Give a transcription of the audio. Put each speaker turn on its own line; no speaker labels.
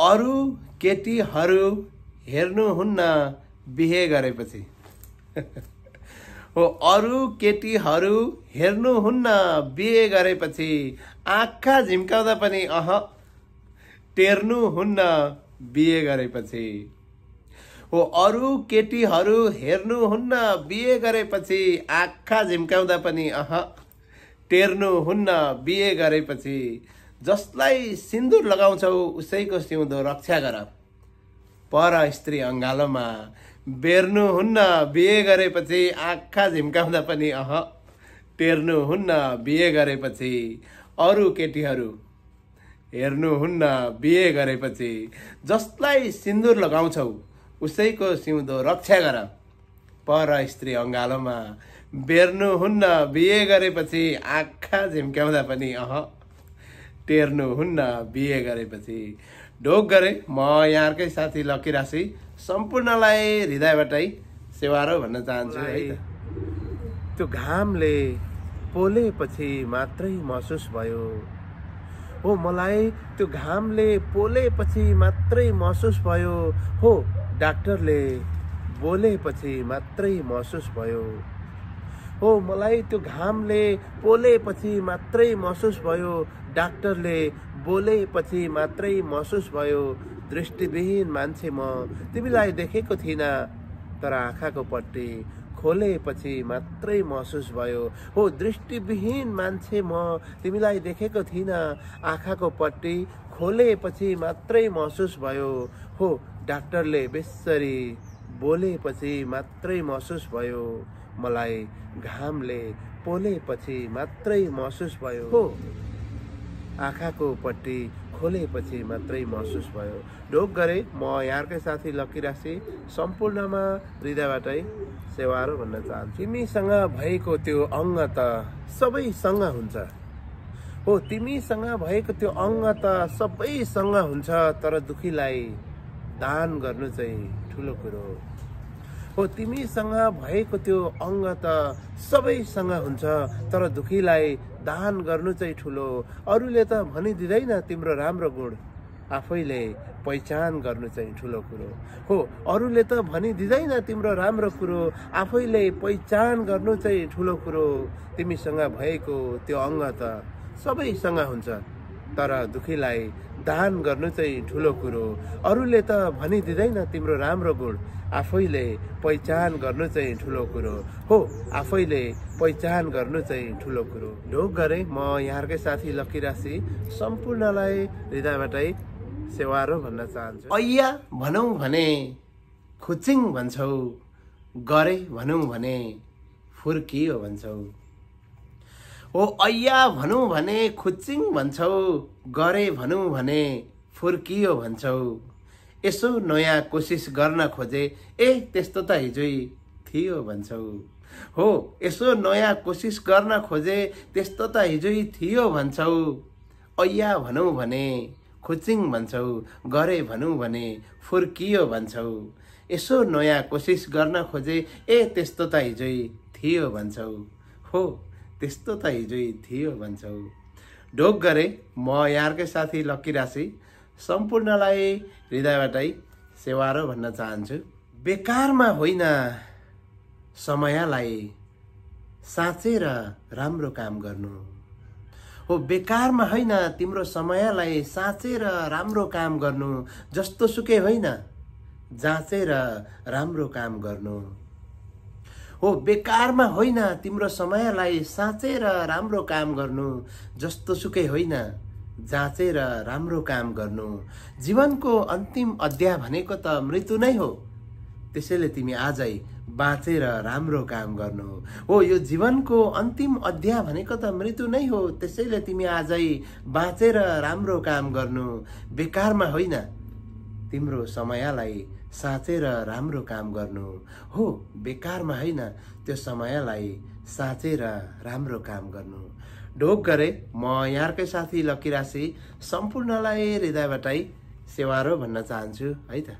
अरू केटीहरू हेर्नुहुन्न बिहे गरेपछि। हो, अरू केटीहरू हेर्नुहुन्न बिहे गरेपछि, आँखा झिम्काउँदा पनि टेर्नुहुन्न बिहे गरेपछि। हो, अरू केटीहरू हेर्नुहुन्न बिहे गरेपछि, आँखा झिम्काउँदा पनि टेर्नुहुन्न बिहे गरेपछि। जसलाई सिन्दुर लगाउँछौ उसैको सिउँदो रक्षा गर, पर स्त्री अङ्गालोमा बेर्नुहुन्न बिहे गरेपछि, आँखा झिम्काउँदा पनि टेर्नुहुन्न बिहे गरेपछि। अरू केटीहरू हेर्नुहुन्न बिहे गरेपछि। जसलाई सिन्दुर लगाउँछौ उसैको सिउँदो रक्षा गर, पर स्त्री अङ्गालोमा बेर्नुहुन्न बिहे गरेपछि, आँखा झिम्काउँदा पनि टेर्नुहुन्न बिहे गरेपछि। ढोक गरे म यहाँकै साथी लकी राशि सम्पूर्णलाई हृदयबाटै सेवारो भन्न चाहन्छु है त। त्यो घामले पोलेपछि मात्रै महसुस भयो। हो, मलाई त्यो घामले पोलेपछि मात्रै महसुस भयो। हो, डाक्टरले बोलेपछि मात्रै महसुस भयो। हो, मलाई त्यो घामले पोलेपछि मात्रै महसुस भयो। डाक्टरले बोलेपछि मात्रै महसुस भयो। दृष्टिविहीन मान्छे म तिमीलाई देखेको थिइनँ, तर आँखाको पट्टी खोलेपछि मात्रै महसुस भयो। हो, दृष्टिविहीन मान्छे म तिमीलाई देखेको थिइनँ, आँखाको पट्टी खोलेपछि मात्रै महसुस भयो। हो, डाक्टरले बेसरी बोलेपछि मात्रै महसुस भयो। मलाई घामले पोलेपछि मात्रै महसुस भयो। हो, आँखाको पट्टी खोलेपछि मात्रै महसुस भयो। ढोक गरे म यहाँकै साथी लकी राशि सम्पूर्णमा हृदयबाटै सेवारो भन्न चाहन्छु। तिमीसँग भएको त्यो अङ्ग त सबैसँग हुन्छ। हो, तिमीसँग भएको त्यो अङ्ग त सबैसँग हुन्छ, तर दुखीलाई दान गर्नु चाहिँ ठुलो कुरो। हो, तिमीसँग भएको त्यो अङ्ग त सबैसँग हुन्छ, तर दुखीलाई दान गर्नु चाहिँ ठुलो। अरूले त भनिदिँदैन तिम्रो राम्रो गुण, आफैले पहिचान गर्नु चाहिँ ठुलो कुरो। हो, अरूले त भनिदिँदैन तिम्रो राम्रो कुरो, आफैले पहिचान गर्नु चाहिँ ठुलो कुरो। तिमीसँग भएको त्यो अङ्ग त सबैसँग हुन्छ, तर दुखीलाई दान गर्नु चाहिँ ठुलो कुरो। अरूले त भनिदिँदैन तिम्रो राम्रो गुण, आफैले पहिचान गर्नु चाहिँ ठुलो कुरो। हो, आफैले पहिचान गर्नु चाहिँ ठुलो कुरो। ढोक गरे म यहाँकै साथी लकी राशि सम्पूर्णलाई हृदयबाटै सेवारो भन्न चाहन्छु। ऐया भनौँ भने खुचिङ भन्छौ, गरे भनौँ भने फुर्कियो भन्छौ। हो, ऐया भनौँ भने खुचिङ भन्छौ, गरे भनौँ भने फुर्कियो भन्छौ। यसो नयाँ कोसिस गर्न खोजे, त्यस्तो त हिजोइ थियो भन्छौ। हो, यसो नयाँ कोसिस गर्न खोजे, त्यस्तो त हिजोइ थियो भन्छौ। ऐया भनौँ भने खुचिङ भन्छौ, गरे भनौँ भने फुर्कियो भन्छौ। यसो नयाँ कोसिस गर्न खोजे, त्यस्तो त हिजोइ थियो भन्छौ। हो, त्यस्तो त हिजोइ थियो भन्छौ। ढोक गरे म यहाँकै साथी लकी राशि सम्पूर्णलाई हृदयबाटै सेवारो भन्न चाहन्छु। बेकारमा होइन समयलाई साँचेर राम्रो काम गर्नु। हो, बेकारमा होइन तिम्रो समयलाई साँचेर राम्रो काम गर्नु। जस्तो सुकै होइन जाँचेर राम्रो काम गर्नु। हो, बेकारमा होइन तिम्रो समयलाई साँचेर राम्रो काम गर्नु। जस्तो सुकै होइन जाँचेर राम्रो काम गर्नु। जीवनको अन्तिम अध्याय भनेको त मृत्यु नै हो, त्यसैले तिमी आजै बाँचेर राम्रो काम गर्नु। हो, यो जीवनको अन्तिम अध्याय भनेको त मृत्यु नै हो, त्यसैले तिमी आजै बाँचेर राम्रो काम गर्नु। बेकारमा होइन तिम्रो समयलाई साँचेर राम्रो काम गर्नु। हो, बेकारमा होइन त्यो समयलाई साँचेर राम्रो काम गर्नु। ढोक गरे म यहाँकै साथी लकी राशि सम्पूर्णलाई हृदयबाटै सेवारो भन्न चाहन्छु है त।